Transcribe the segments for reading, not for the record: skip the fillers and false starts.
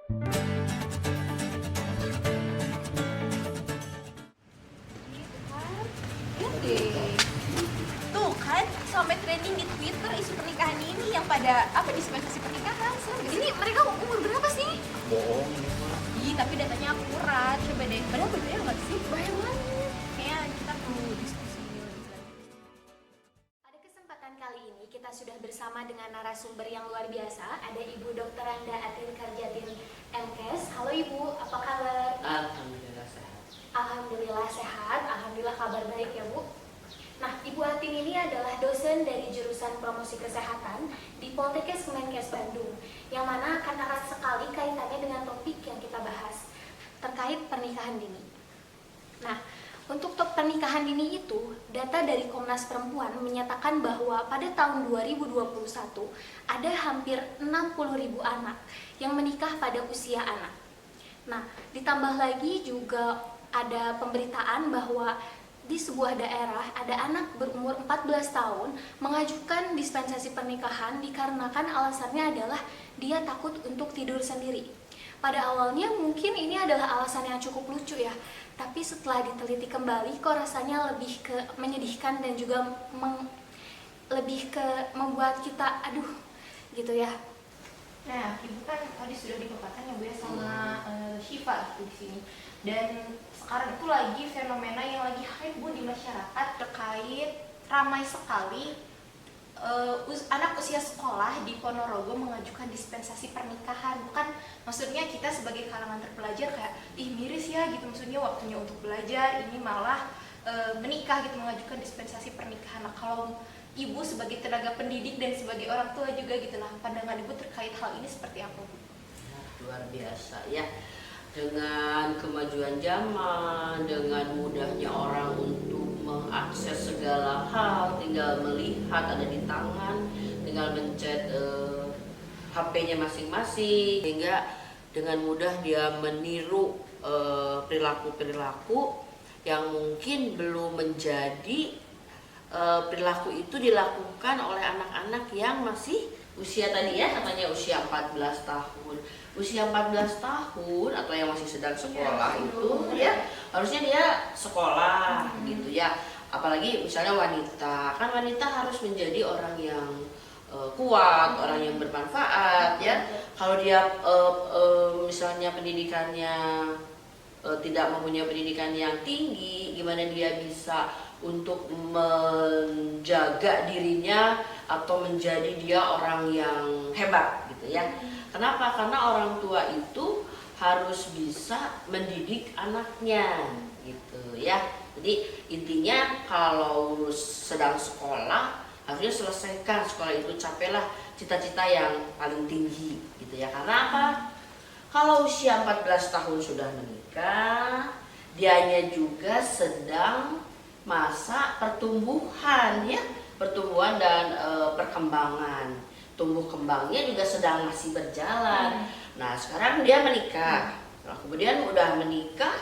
Tuh kan, sampai trending di Twitter isu pernikahan ini yang pada apa dispensasi pernikahan. Ini mereka umur berapa sih? Bohong. Ih, tapi datanya akurat. Coba deh. Padahal berbeda nggak sih? Banyak banget. Kayaknya kita perlu diskusi lebih lanjut. Pada kesempatan kali ini kita sudah bersama dengan narasumber yang luar biasa. Ada Ibu Dr. Randa Atin Karjatin MKes. Halo Ibu, apa kabar? Alhamdulillah sehat. Alhamdulillah sehat, alhamdulillah kabar baik ya Bu. Nah, Ibu Atin ini adalah dosen dari jurusan promosi kesehatan di Poltekkes Kemenkes Bandung, yang mana akan erat sekali kaitannya dengan topik yang kita bahas terkait pernikahan dini. Nah, untuk pernikahan dini itu, data dari Komnas Perempuan menyatakan bahwa pada tahun 2021 ada hampir 60.000 anak yang menikah pada usia anak. Nah, ditambah lagi juga ada pemberitaan bahwa di sebuah daerah ada anak berumur 14 tahun mengajukan dispensasi pernikahan dikarenakan alasannya adalah dia takut untuk tidur sendiri. Pada awalnya mungkin ini adalah alasan yang cukup lucu ya, tapi setelah diteliti kembali kok rasanya lebih ke menyedihkan dan juga lebih ke membuat kita aduh gitu ya. Nah, Ibu kan tadi sudah dipaparkan ya Bu ya sama Syifa gitu di sini. Dan sekarang itu lagi fenomena yang lagi hype Bu di masyarakat terkait ramai sekali anak usia sekolah di Ponorogo mengajukan dispensasi pernikahan. Bukan maksudnya kita sebagai kalangan terpelajar kayak ih miris ya gitu, maksudnya waktunya untuk belajar ini malah menikah gitu, mengajukan dispensasi pernikahan. Nah, kalau Ibu sebagai tenaga pendidik dan sebagai orang tua juga gitu, nah pandangan Ibu terkait hal ini seperti apa Bu? Luar biasa ya. Dengan kemajuan zaman, dengan mudahnya orang untuk mengakses segala hal, tinggal melihat ada di tangan, tinggal mencet HP-nya masing-masing, sehingga dengan mudah dia meniru perilaku-perilaku yang mungkin belum menjadi perilaku itu dilakukan oleh anak-anak yang masih usia tadi ya, katanya usia 14 tahun. Usia 14 tahun atau yang masih sedang sekolah itu ya harusnya dia sekolah gitu ya. Apalagi misalnya wanita, kan wanita harus menjadi orang yang kuat, orang yang bermanfaat ya. Kalau dia misalnya pendidikannya tidak mempunyai pendidikan yang tinggi, gimana dia bisa untuk menjaga dirinya atau menjadi dia orang yang hebat gitu ya. Kenapa? Karena orang tua itu harus bisa mendidik anaknya gitu ya. Jadi intinya kalau sedang sekolah harusnya selesaikan sekolah itu, capailah cita-cita yang paling tinggi gitu ya. Karena apa? Kalau usia 14 tahun sudah menikah, dianya juga sedang masa pertumbuhan ya, pertumbuhan dan perkembangan. Tumbuh kembangnya juga sedang masih berjalan. Nah, sekarang dia menikah. Nah, kemudian udah menikah.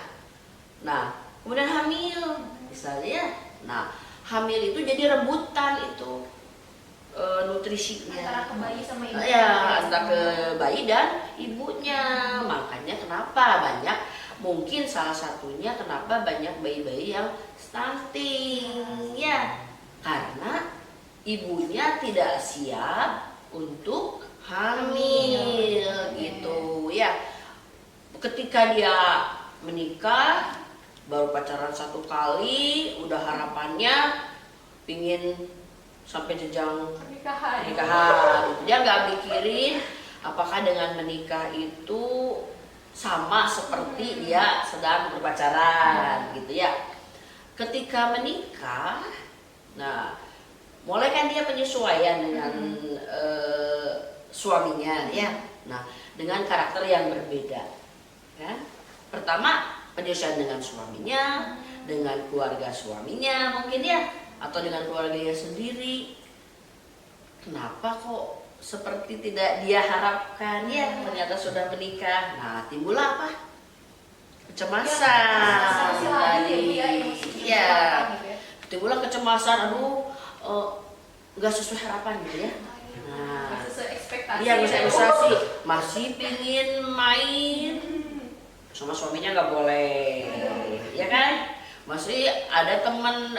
Nah, kemudian hamil misalnya. Nah, hamil itu jadi rebutan itu nutrisinya Antara ke bayi sama ibu. ya, antara ke bayi dan ibunya. Makanya kenapa banyak, mungkin salah satunya kenapa banyak bayi-bayi yang stunting ya, karena ibunya tidak siap untuk hamil gitu ya. Ketika dia menikah baru pacaran 1 kali, udah harapannya pingin sampai jenjang Pernikahan. Dia nggak mikirin apakah dengan menikah itu sama seperti dia sedang berpacaran gitu ya. Ketika menikah, nah mulai kan dia penyesuaian dengan suaminya ya. Nah, dengan karakter yang berbeda kan. Pertama penyesuaian dengan suaminya, dengan keluarga suaminya mungkin ya, atau dengan keluarganya sendiri. Kenapa kok seperti tidak dia harapkan ya, ternyata sudah menikah. Nah, timbul apa? Kecemasan tadi ya, timbullah kecemasan, aduh nggak sesuai harapan gitu ya. Nah, Sesuai ekspektasi. Iya, nggak usah ekspektasi. Masih pingin main sama suaminya nggak boleh, ya kan? Masih ada teman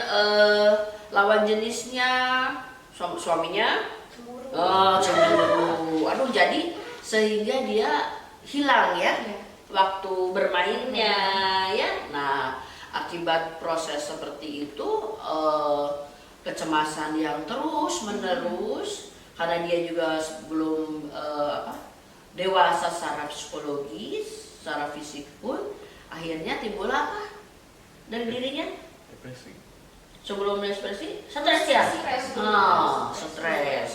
lawan jenisnya, suaminya cemburu. Aduh, jadi sehingga dia hilang ya waktu bermainnya ya. Nah, akibat proses seperti itu kecemasan yang terus menerus karena dia juga belum dewasa secara psikologis, secara fisik pun, akhirnya timbul apa dari dirinya? Depresi. Sebelum depresi, stres ya? Stres.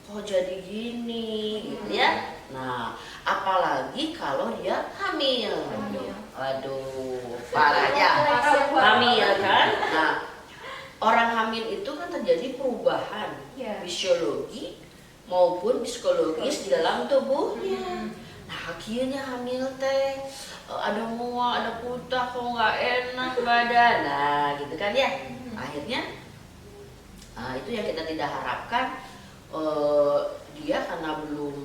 Kok jadi gini gitu ya? Nah, apalagi kalau dia hamil. Aduh, parahnya hamil kan? Nah, orang hamil itu kan terjadi perubahan fisiologi maupun psikologis di dalam tubuhnya. Nah, akhirnya hamil teh ada mual, ada kuta, kok nggak enak badan, nah gitu kan ya. Akhirnya itu yang kita tidak harapkan. Dia karena belum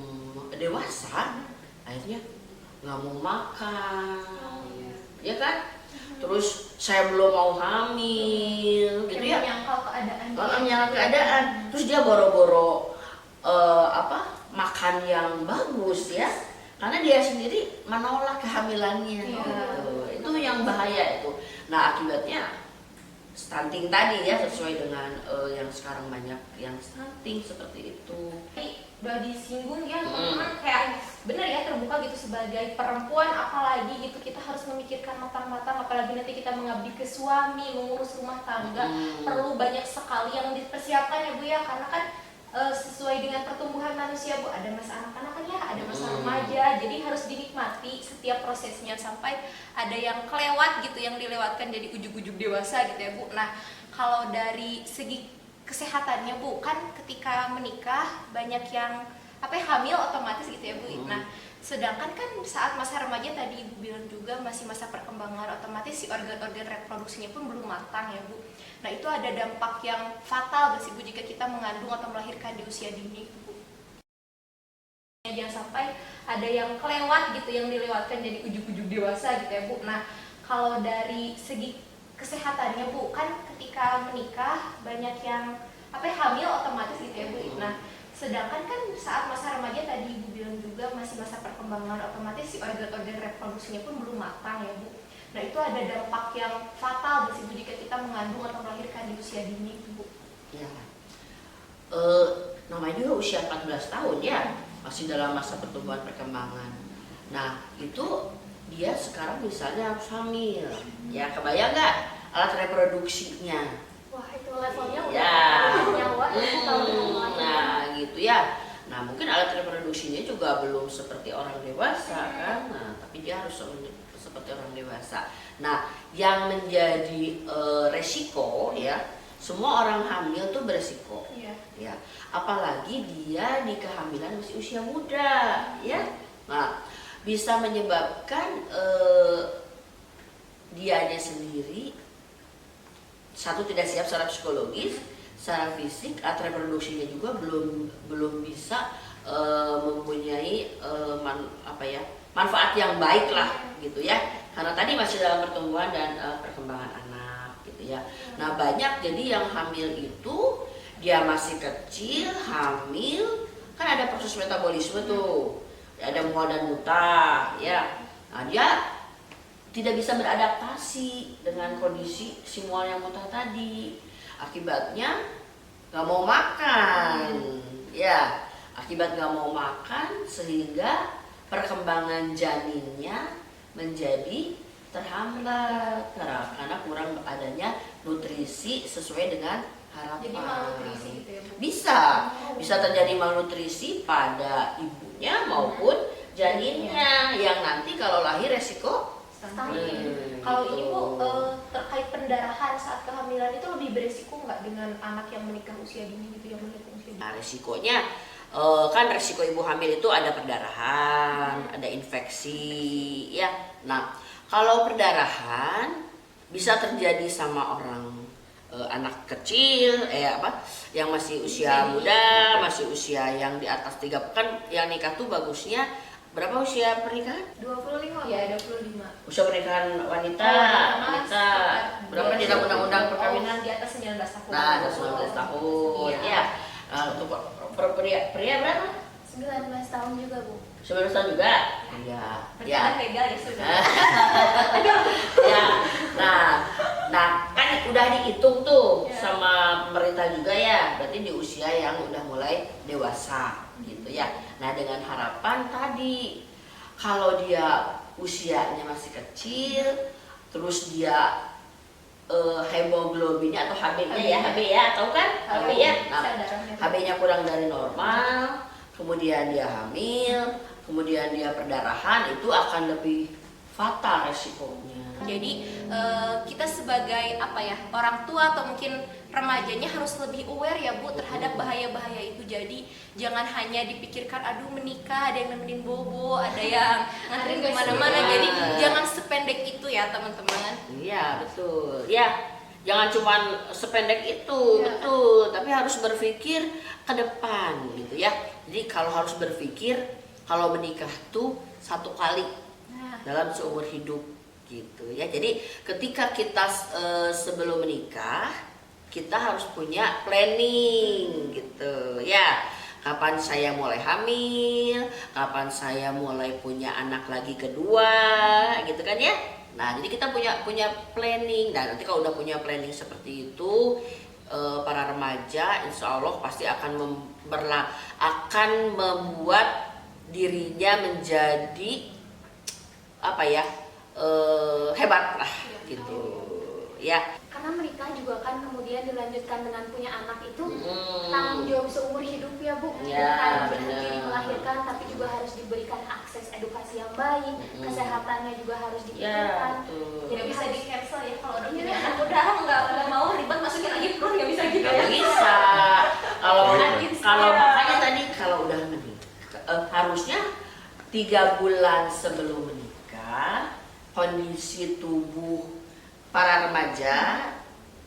dewasa, akhirnya nggak mau makan, ya kan? Terus saya belum mau hamil, gitu ya? Menyangkal keadaan. Terus dia boro-boro makan yang bagus ya, karena dia sendiri menolak kehamilannya. Gitu. Itu yang bahaya itu. Nah, akibatnya stunting tadi ya, sesuai dengan yang sekarang banyak yang stunting seperti itu. Udah disinggung ya teman-teman, kayak bener ya, terbuka gitu sebagai perempuan, apalagi gitu kita harus memikirkan matang-matang, apalagi nanti kita mengabdi ke suami, mengurus rumah tangga, perlu banyak sekali yang dipersiapkan ya Bu ya, karena kan sesuai dengan pertumbuhan manusia Bu, ada masa anak-anak kan ya, ada masa remaja, jadi harus dinikmati setiap prosesnya sampai ada yang kelewat gitu, yang dilewatkan jadi ujug-ujug dewasa gitu ya Bu. Nah, kalau dari segi kesehatannya Bu, kan ketika menikah banyak yang hamil otomatis gitu ya Bu. Nah, sedangkan kan saat masa remaja tadi Ibu bilang juga masih masa perkembangan, otomatis si organ-organ reproduksinya pun belum matang ya Bu. Nah, itu ada dampak yang fatal gak sih Bu jika kita mengandung atau melahirkan di usia dini Bu? Jangan sampai ada yang kelewat gitu, yang dilewatkan jadi ujug-ujug dewasa gitu ya Bu. Nah, kalau dari segi kesehatannya Bu, kan ketika menikah banyak yang hamil otomatis gitu ya Bu. Nah, sedangkan kan saat masa remaja tadi Ibu bilang juga masih masa perkembangan, otomatis si organ-organ reproduksinya pun belum matang ya Bu. Nah, itu ada dampak yang fatal Bu jika kita mengandung atau melahirkan di usia dini Bu. Ya. Namanya juga usia 14 tahun ya, masih dalam masa pertumbuhan perkembangan. Nah, itu dia sekarang misalnya harus hamil, ya kebayang nggak alat reproduksinya? Wah, itu levelnya udah Ya. nyawa. Nah, gitu ya. Nah, mungkin alat reproduksinya juga belum seperti orang dewasa kan. Nah, tapi dia harus seperti orang dewasa. Nah, yang menjadi resiko ya, semua orang hamil tuh beresiko. Ya, apalagi dia di kehamilan masih usia muda, ya. Nah, bisa menyebabkan dianya sendiri satu tidak siap secara psikologis, secara fisik, alat reproduksinya juga belum bisa mempunyai manfaat yang baik lah gitu ya, karena tadi masih dalam pertumbuhan dan perkembangan anak gitu ya. Nah, banyak jadi yang hamil itu dia masih kecil, hamil kan ada proses metabolisme tuh, ada mual dan muntah ya. Nah, dia tidak bisa beradaptasi dengan kondisi si mual yang muntah tadi, akibatnya nggak mau makan ya. Akibat nggak mau makan sehingga perkembangan janinnya menjadi terhambat karena kurang adanya nutrisi sesuai dengan harapan. Jadi malnutrisi gitu ya Bu? Bisa terjadi malnutrisi pada ibunya maupun janinnya yang nanti kalau lahir resiko stunting. Kalau ini Bu, terkait pendarahan saat kehamilan itu lebih beresiko nggak dengan anak yang menikah usia dini gitu, yang menikah usia dini? Nah, resikonya kan resiko ibu hamil itu ada perdarahan, ada infeksi ya. Nah, kalau perdarahan bisa terjadi sama orang anak kecil, yang masih usia muda, masih usia yang di atas 3, kan yang nikah tuh bagusnya berapa usia pernikahan? 25. Ya 25. Usia pernikahan wanita, wanita berapa di dalam undang-undang perkawinan? Di atas 19 tahun. Nah, ada 19 tahun. Iya. Ya. Untuk pria berapa? 19 tahun juga, Bu. 19 tahun juga? Iya. Ya. Berarti legal ya sudah. Ya. Nah, kan udah dihitung tuh sama pemerintah juga ya. Berarti di usia yang udah mulai dewasa gitu ya. Nah, dengan harapan tadi kalau dia usianya masih kecil, terus dia hemoglobinnya atau HB-nya ya, HB ya, tahu kan? HB ya. Nah, HB-nya kurang dari normal, kemudian dia hamil, kemudian dia perdarahan, itu akan lebih fatal resikonya. Jadi kita sebagai orang tua atau mungkin remajanya harus lebih aware ya Bu terhadap bahaya-bahaya itu. Jadi jangan hanya dipikirkan aduh menikah, ada yang nemenin bobo, ada yang nganterin kemana-mana. Jadi jangan sependek itu ya teman-teman. Iya betul. Ya jangan cuman sependek itu, betul. Tapi harus berpikir ke depan gitu ya. Jadi kalau harus berpikir kalau menikah tuh 1 kali dalam seumur hidup gitu ya. Jadi ketika kita sebelum menikah kita harus punya planning gitu ya. Kapan saya mulai hamil, kapan saya mulai punya anak lagi kedua gitu kan ya. Nah, jadi kita punya planning. Dan nanti kalau udah punya planning seperti itu, para remaja insya Allah pasti akan membuat dirinya menjadi hebat lah gitu ya. Karena menikah juga kan kemudian dilanjutkan dengan punya anak itu tanggung jawab seumur hidup ya Bu. Ya, Bukan berhenti melahirkan, tapi juga harus diberikan akses edukasi yang baik, kesehatannya juga harus dipikirkan. Tidak bisa di cancel ya kalau udah punya anak, udah nggak mau ribet masukin lagi perut, nggak bisa gitu ya. Bisa. Kalau makanya tadi kalau udah menikah harusnya 3 bulan sebelum menikah kondisi tubuh para remaja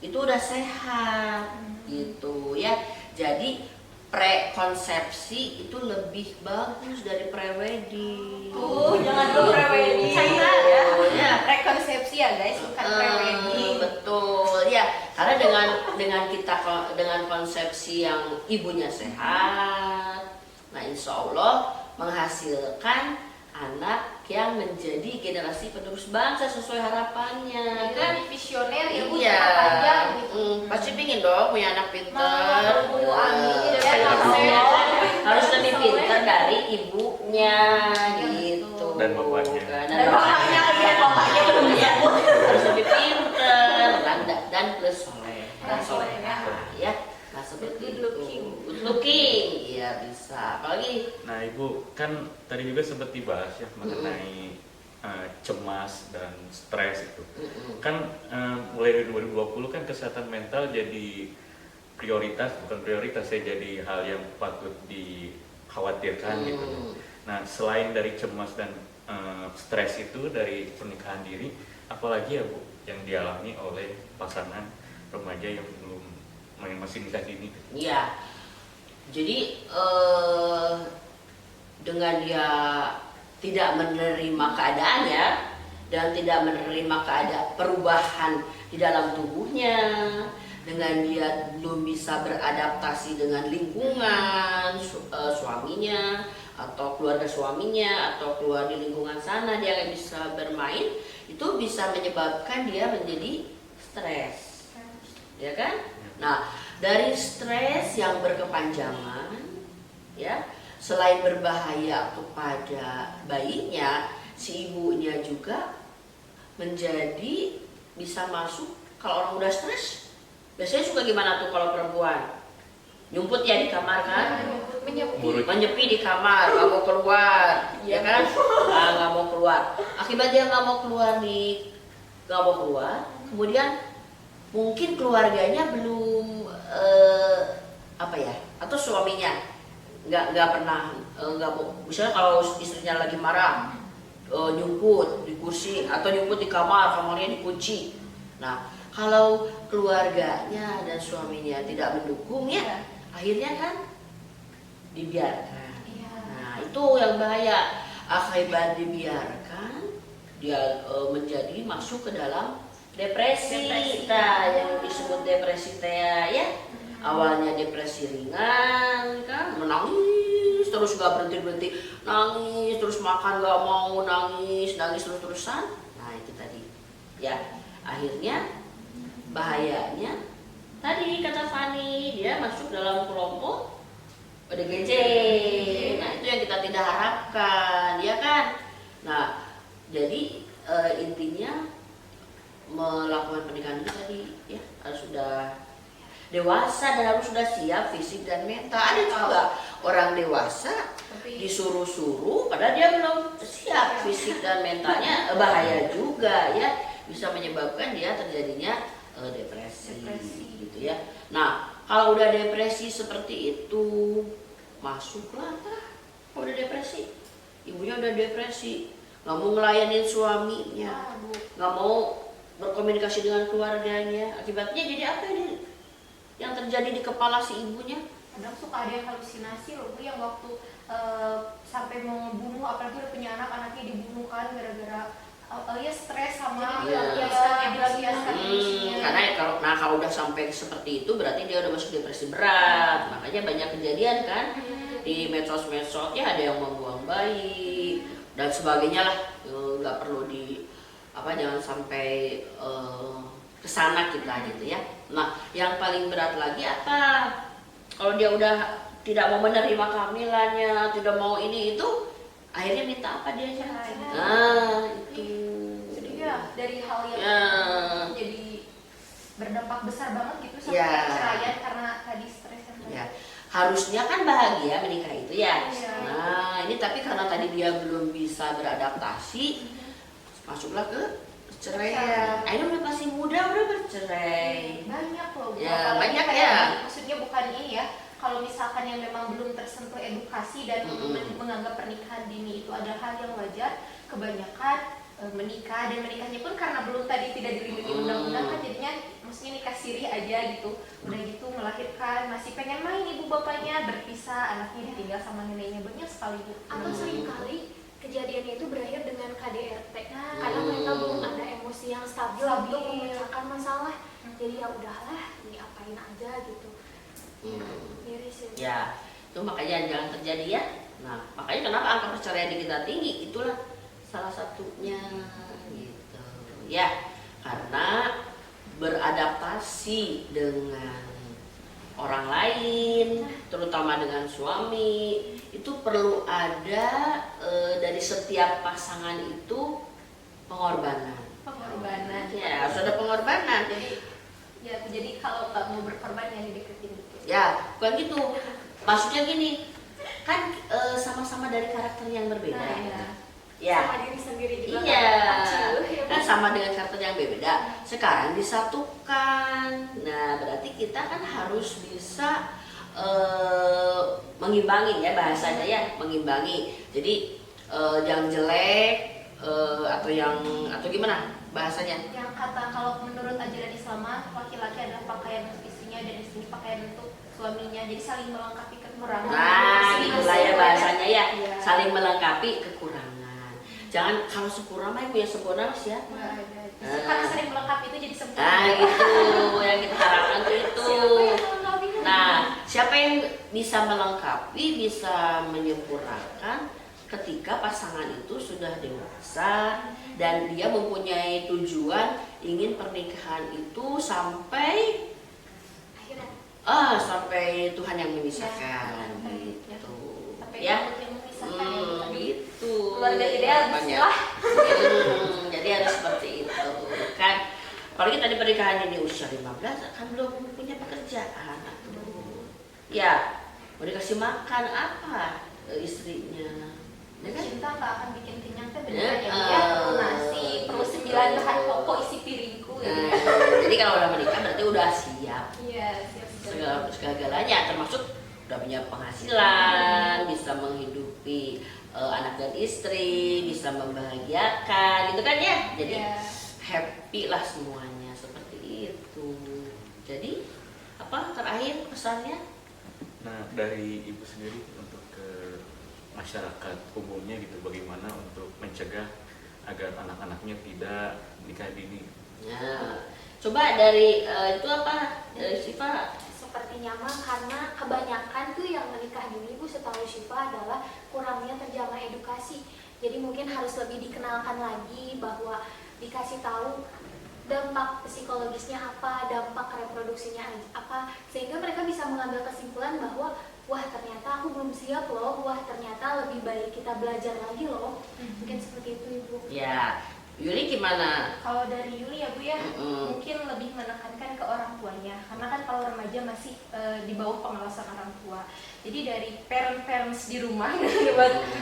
itu udah sehat gitu ya. Jadi prekonsepsi itu lebih bagus dari prewedding. Jangan dulu prewedding. Ya. Prekonsepsi ya guys, bukan prewedding. Betul ya. Karena dengan konsepsi yang ibunya sehat, nah insya Allah menghasilkan anak yang menjadi generasi penerus bangsa sesuai harapannya kan. Visioner ya Bu, Iya. panjang gitu. Pasti pingin dong punya anak pintar. Harus lebih pintar dari ibunya gitu. Dan bapaknya. Dan bapaknya belum ya. Harus lebih pintar dan plus soleh. Ya. Nah seperti Good looking. Good looking, iya bisa. Apalagi Nah Ibu, kan tadi juga sempat dibahas ya mengenai cemas dan stres itu. Kan mulai dari 2020 kan kesehatan mental jadi prioritas, bukan prioritas ya, jadi hal yang patut dikhawatirkan gitu. Nah selain dari cemas dan stres itu dari pernikahan diri, apalagi ya Bu yang dialami oleh pasangan remaja yang belum masih nikah dini? iya. Jadi dengan dia tidak menerima keadaannya dan tidak menerima perubahan di dalam tubuhnya, dengan dia belum bisa beradaptasi dengan lingkungan suaminya atau keluarga suaminya atau keluar di lingkungan sana dia nggak bisa bermain, itu bisa menyebabkan dia menjadi stres, ya kan? Nah, dari stres yang berkepanjangan, ya, selain berbahaya kepada bayinya, si ibunya juga menjadi bisa masuk. Kalau orang udah stres, biasanya suka gimana tuh kalau perempuan? Nyumput ya di kamar kan? Menyepi di kamar, nggak mau keluar, ya kan? Nggak mau keluar. Akibat dia nggak mau keluar kemudian mungkin keluarganya belum atau suaminya nggak pernah nggak mau, misalnya kalau istrinya lagi marah nyumput di kursi atau nyumput di kamarnya dikunci. Nah Kalau keluarganya dan suaminya tidak mendukung ya, akhirnya kan dibiarkan. Iya. Nah itu yang bahaya. Akibat dibiarkan, dia menjadi masuk ke dalam depresi. Nah, yang disebut depresi teh ya. Awalnya depresi ringan kan, menangis terus gak berhenti, nangis terus makan gak mau, nangis terus-terusan. Nah itu tadi ya, akhirnya bahayanya tadi kata Fani, dia masuk dalam kelompok ODGJ. Nah itu yang kita tidak harapkan ya kan. Nah jadi intinya melakukan pernikahan itu tadi ya harus sudah dewasa dan harus sudah siap fisik dan mental. Ada juga orang dewasa disuruh-suruh padahal dia belum siap fisik dan mentalnya, bahaya juga ya, bisa menyebabkan dia terjadinya depresi gitu ya. Nah kalau udah depresi seperti itu, masuklah kalau udah depresi, ibunya udah depresi, nggak mau ngelayanin suaminya, nggak mau berkomunikasi dengan keluarganya. Akibatnya jadi apa ini yang terjadi di kepala si ibunya? Kadang suka ada yang halusinasi loh Bu, yang waktu sampai mau ngebunuh, apalagi udah punya anak, anaknya dibunuh kan gara-gara ya stres sama melampiaskan emosinya. Karena kalau udah sampai seperti itu berarti dia udah masuk depresi berat. Makanya banyak kejadian kan di medsos-medsos ya, ada yang membuang bayi dan sebagainya lah. Nggak perlu jangan sampai kesana kita gitu ya. Nah yang paling berat lagi apa? Kalau dia udah tidak mau menerima kehamilannya, tidak mau ini itu, akhirnya minta apa dia aja? Nah itu. Jadi ya dari hal yang jadi berdampak besar banget gitu sampai perceraian karena tadi stres yang tadi. Ya. Harusnya kan bahagia menikah itu ya. Iya. Nah ini tapi karena tadi dia belum bisa beradaptasi, masuklah ke perceraian. Akhirnya udah masih muda udah bercerai. Banyak loh. Ya, Apalagi banyak kayak ya. Maksudnya bukan ini ya. Kalau misalkan yang memang belum tersentuh edukasi dan menganggap pernikahan dini itu adalah hal yang wajar, kebanyakan menikah, dan menikahnya pun karena belum tadi tidak dilindungi undang-undang kan jadinya maksudnya nikah siri aja gitu. Udah gitu melahirkan, masih pengen main ibu bapaknya, berpisah, anaknya ditinggal sama neneknya, banyak sekali Bu. Atau seringkali kejadiannya itu berakhir dengan KDRT karena mereka belum ada emosi yang stabil untuk memecahkan masalah. Jadi ya udahlah, diapain aja gitu. Miris Ya, itu makanya jangan terjadi ya. Nah, makanya kenapa angka perceraian di kita tinggi, itulah salah satunya gitu. Ya, karena beradaptasi dengan orang lain, terutama dengan suami, itu perlu ada dari setiap pasangan itu pengorbanan. Pengorbanan. Ya, harus ada pengorbanan. Jadi kalau nggak mau berkorban ya dideketin gitu. Ya, bukan gitu. Maksudnya gini, kan sama-sama dari karakter yang berbeda. Ya. sama diri sendiri juga. Iya, Kan kan sama dengan karakter yang berbeda. Sekarang disatukan. Nah, berarti kita kan harus bisa mengimbangi ya bahasanya ya, mengimbangi. Jadi yang jelek atau gimana bahasanya? Yang kata kalau menurut ajaran Islam, laki-laki adalah pakaian untuk istrinya dan istri pakaian untuk suaminya. Jadi saling melengkapi kekurangan. Nah, itulah ya bahasanya ya, Iya. saling melengkapi kekurangan. Jangan kalau sempurna mah yang punya sempurna siapa? Karena saling melengkapi itu jadi sempurna. Nah, itu yang kita harapkan tuh itu. Nah, siapa yang bisa melengkapi, bisa menyempurnakan ketika pasangan itu sudah dewasa dan dia mempunyai tujuan ingin pernikahan itu sampai sampai Tuhan yang memisahkan gitu. Sampai Ya. yang memisahkan ya. Gitu. Keluarga ideal lah. Jadi harus seperti itu kan. Apalagi tadi pernikahan ini usia 15 kan belum punya pekerjaan. Ya, mau dikasih makan apa istrinya? Ya kan? Cinta nggak akan bikin kenyang teh beneran ya. Nasi perlu 9 bahan pokok isi piringku. Jadi kalau udah menikah berarti udah siap Iya, siap. segala-galanya, termasuk udah punya penghasilan, bisa menghidupi anak dan istri, bisa membahagiakan gitu kan ya. Jadi happy lah semuanya seperti Jadi apa terakhir pesannya? Nah, dari Ibu sendiri untuk ke masyarakat umumnya gitu, bagaimana untuk mencegah agar anak-anaknya tidak nikah dini? Nah, coba dari itu apa? Dari Syifa. Sepertinya mah karena kebanyakan tuh yang menikah dini Bu setahu Syifa adalah kurangnya terjamah edukasi. Jadi mungkin harus lebih dikenalkan lagi bahwa dikasih tahu dampak psikologisnya apa, dampak reproduksinya apa, sehingga mereka bisa mengambil kesimpulan bahwa wah ternyata aku belum siap loh, wah ternyata lebih baik kita belajar lagi loh. Mungkin seperti itu Ibu. Ya, Yuli gimana? Kalau dari Yuli ya Bu ya, mungkin lebih menekankan ke orang tuanya, karena kan kalau remaja masih di bawah pengawasan orang tua. Jadi dari parents di rumah,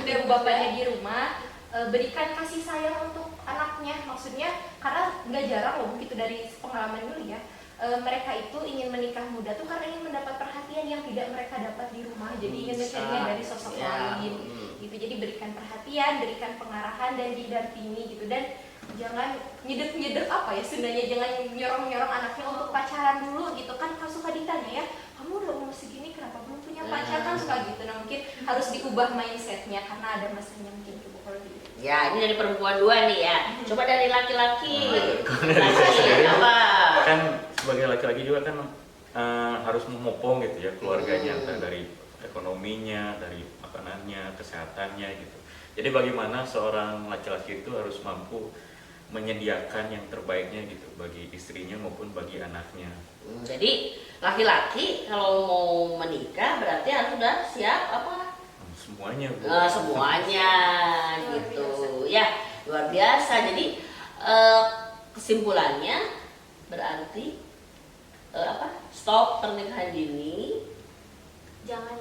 dan bapaknya di rumah, berikan kasih sayang untuk anaknya. Maksudnya karena nggak jarang loh begitu dari pengalaman Yuli ya, mereka itu ingin menikah muda tuh karena ingin mendapat perhatian yang tidak mereka dapat di rumah. Jadi ingin mencarinya dari sosok lain gitu. Jadi berikan perhatian, berikan pengarahan dan didampingi gitu. Dan jangan nyedek apa ya sebenarnya, jangan nyorong anaknya untuk pacaran dulu gitu kan. Kalau suka ditanya ya, kamu udah umur segini kenapa belum punya pacar, kan suka gitu. Nah mungkin harus diubah mindsetnya karena ada masanya mungkin gitu kalau gitu. Ya, ini dari perempuan dua nih ya. Coba dari laki-laki. Laki Apa? Kan sebagai laki-laki juga kan harus memopong gitu ya keluarganya, entah dari ekonominya, dari makanannya, kesehatannya gitu. Jadi bagaimana seorang laki-laki itu harus mampu menyediakan yang terbaiknya gitu bagi istrinya maupun bagi anaknya. Jadi laki-laki kalau mau menikah berarti harus sudah siap apa? Semuanya Bu. Semuanya gitu ya, luar biasa. Jadi kesimpulannya berarti apa? Stop pernikahan dini.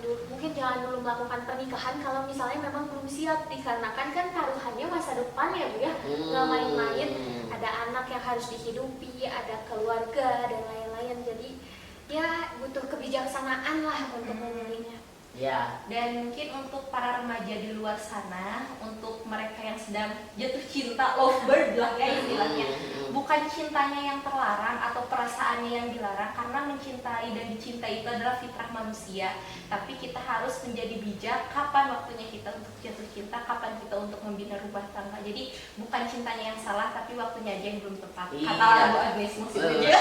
Mungkin jangan dulu melakukan pernikahan kalau misalnya memang belum siap, dikarenakan kan taruhannya masa depan ya Bu ya, nggak main-main. Ada anak yang harus dihidupi, ada keluarga dan lain-lain. Jadi ya butuh kebijaksanaan lah untuk memilihnya. Ya. Dan mungkin untuk para remaja di luar sana, untuk mereka yang sedang jatuh cinta, lovebird lah ya istilahnya, bukan cintanya yang terlarang atau perasaannya yang dilarang, karena mencintai dan dicintai itu adalah fitrah manusia. Tapi kita harus menjadi bijak kapan waktunya kita untuk jatuh cinta, kapan kita untuk membina rumah tangga. Jadi bukan cintanya yang salah, tapi waktunya aja yang belum tepat. Kata lagu Agnes maksudnya.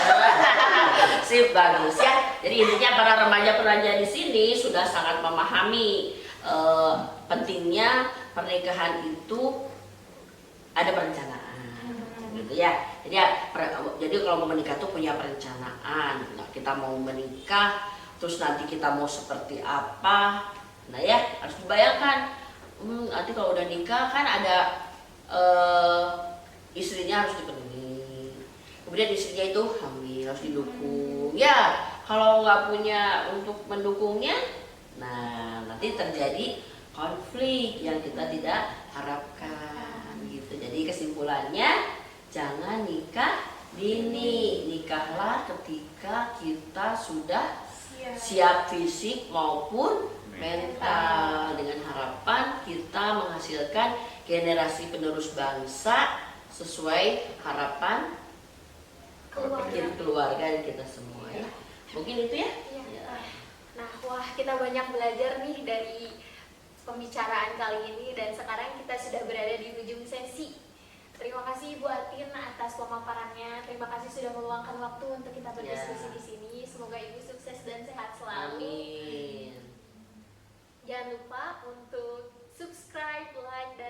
Sip, bagus ya. Jadi intinya para remaja-remaja di sini sudah sangat memahami pentingnya pernikahan itu ada perencanaan, gitu ya. Jadi kalau mau menikah tuh punya perencanaan. Nah, kita mau menikah, terus nanti kita mau seperti apa? Nah ya harus dibayangkan. Nanti kalau udah nikah kan ada istrinya harus dipenuhi. Kemudian istrinya itu hamil harus didukung. Ya kalau nggak punya untuk mendukungnya, nah nanti terjadi konflik yang kita tidak harapkan gitu. Jadi kesimpulannya jangan nikah dini, nikahlah ketika kita sudah siap fisik maupun mental, dengan harapan kita menghasilkan generasi penerus bangsa sesuai harapan keluarga dan kita semua ya. Mungkin itu ya. Nah, wah kita banyak belajar nih dari pembicaraan kali ini, dan sekarang kita sudah berada di ujung sesi. Terima kasih Ibu Atin atas pemaparannya. Terima kasih sudah meluangkan waktu untuk kita berdiskusi di sini. Semoga Ibu sukses dan sehat selalu. Amin. Jangan lupa untuk subscribe, like, dan